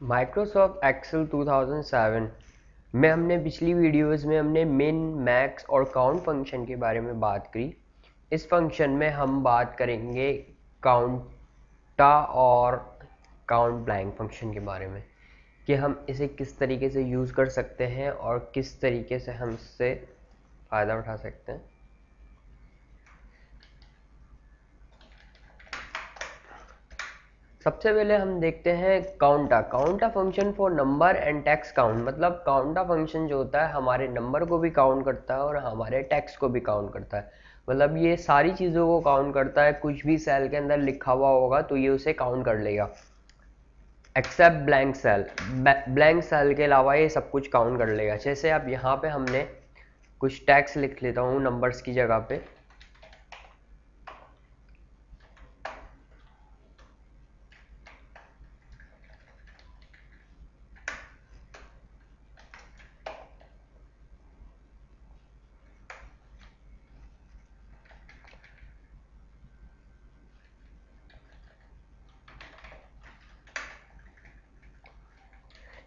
Microsoft Excel 2007 में हमने पिछली वीडियोस में हमने मिन, मैक्स और काउंट फंक्शन के बारे में बात करी। इस फंक्शन में हम बात करेंगे काउंटा और काउंट ब्लैंक फंक्शन के बारे में कि हम इसे किस तरीके से यूज़ कर सकते हैं और किस तरीके से हम इससे फ़ायदा उठा सकते हैं। सबसे पहले हम देखते हैं counta function for number and text count. मतलब काउंटा फंक्शन जो होता है हमारे नंबर को भी काउंट करता है और हमारे टेक्स्ट को भी काउंट करता है। मतलब ये सारी चीज़ों को काउंट करता है। कुछ भी सेल के अंदर लिखा हुआ होगा तो ये उसे काउंट कर लेगा, except blank cell. Blank cell के अलावा ये सब कुछ काउंट कर लेगा। जैसे अब यहाँ पे हमने कुछ टेक्स्ट लिख लेता हूँ नंबर्स की जगह पे।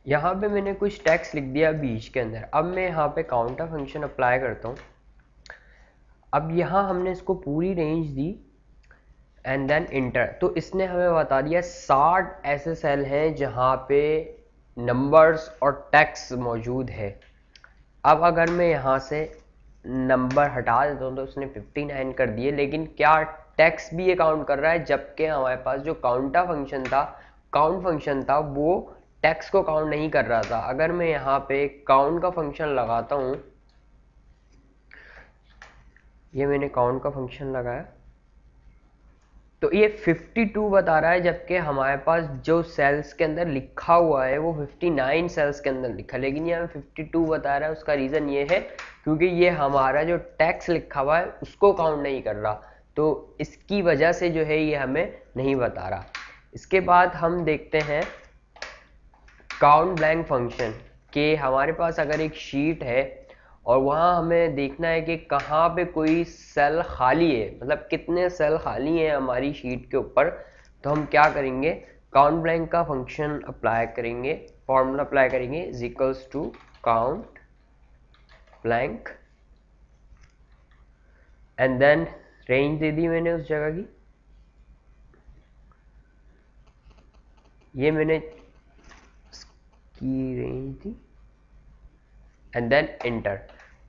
यहाँ पे मैंने कुछ टेक्स्ट लिख दिया बीच के अंदर। अब मैं यहाँ पे काउंटा फंक्शन अप्लाई करता हूँ। अब यहाँ हमने इसको पूरी रेंज दी एंड देन इंटर। तो इसने हमें बता दिया 60 ऐसे सेल हैं जहाँ पे नंबर्स और टेक्स्ट मौजूद है। अब अगर मैं यहाँ से नंबर हटा देता हूँ तो उसने 59 कर दिए, लेकिन क्या टेक्स्ट भी ये काउंट कर रहा है? जबकि हमारे पास जो काउंटा फंक्शन था, काउंट फंक्शन था, वो टेक्स्ट को काउंट नहीं कर रहा था। अगर मैं यहाँ पे काउंट का फंक्शन लगाता हूँ, ये मैंने काउंट का फंक्शन लगाया तो ये 52 बता रहा है, जबकि हमारे पास जो सेल्स के अंदर लिखा हुआ है वो 59 सेल्स के अंदर लिखा, लेकिन ये हमें 52 बता रहा है। उसका रीज़न ये है क्योंकि ये हमारा जो टेक्स्ट लिखा हुआ है उसको काउंट नहीं कर रहा, तो इसकी वजह से जो है ये हमें नहीं बता रहा। इसके बाद हम देखते हैं काउंट ब्लैंक फंक्शन के। हमारे पास अगर एक शीट है और वहाँ हमें देखना है कि कहाँ पे कोई सेल खाली है, मतलब कितने सेल खाली हैं हमारी शीट के ऊपर, तो हम क्या करेंगे? काउंट ब्लैंक का फंक्शन अप्लाई करेंगे, फॉर्मूला अप्लाई करेंगे is equals to count blank and then range दे दी मैंने उस जगह की। ये मैंने की रेंज दी एंड देन इंटर।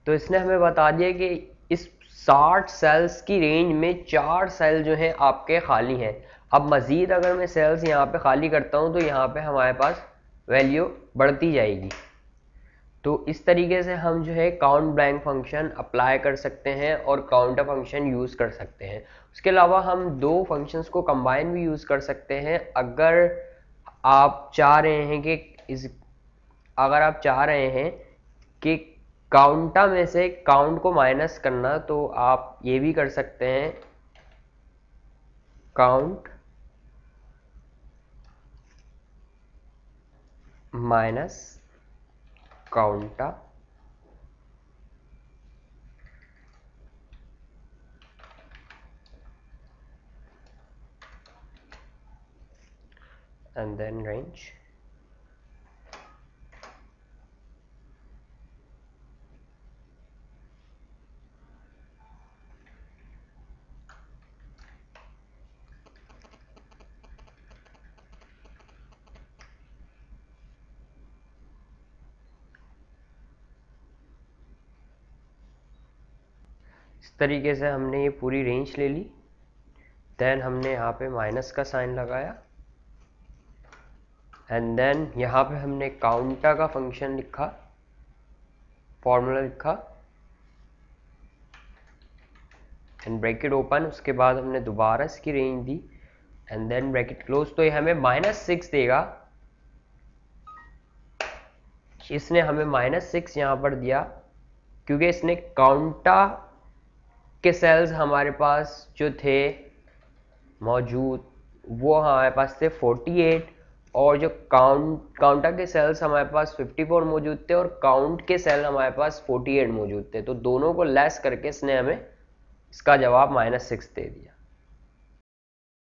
तो इसने हमें बता दिया कि इस 60 सेल्स की रेंज में 4 सेल जो हैं आपके खाली हैं। अब मज़ीद अगर मैं सेल्स यहाँ पे खाली करता हूँ तो यहाँ पे हमारे पास वैल्यू बढ़ती जाएगी। तो इस तरीके से हम जो है काउंट ब्लैंक फंक्शन अप्लाई कर सकते हैं और काउंटर फंक्शन यूज़ कर सकते हैं। उसके अलावा हम दो फंक्शंस को कंबाइन भी यूज़ कर सकते हैं। अगर आप चाह रहे हैं कि काउंटा में से काउंट को माइनस करना, तो आप ये भी कर सकते हैं count minus counta and then range. इस तरीके से हमने ये पूरी रेंज ले ली। देन हमने यहाँ पे माइनस का साइन लगाया एंड देन यहाँ पे हमने काउंटा का फंक्शन लिखा, फॉर्मूला लिखा एंड ब्रैकेट ओपन। उसके बाद हमने दोबारा इसकी रेंज दी एंड देन ब्रैकेट क्लोज। तो ये हमें -6 देगा। इसने हमें -6 यहाँ पर दिया क्योंकि इसने काउंटा के सेल्स हमारे पास जो थे मौजूद वो हमारे पास थे 48, और जो काउंटा के सेल्स हमारे पास 54 मौजूद थे और काउंट के सेल हमारे पास 48 मौजूद थे। तो दोनों को लेस करके इसने हमें इसका जवाब -6 दे दिया।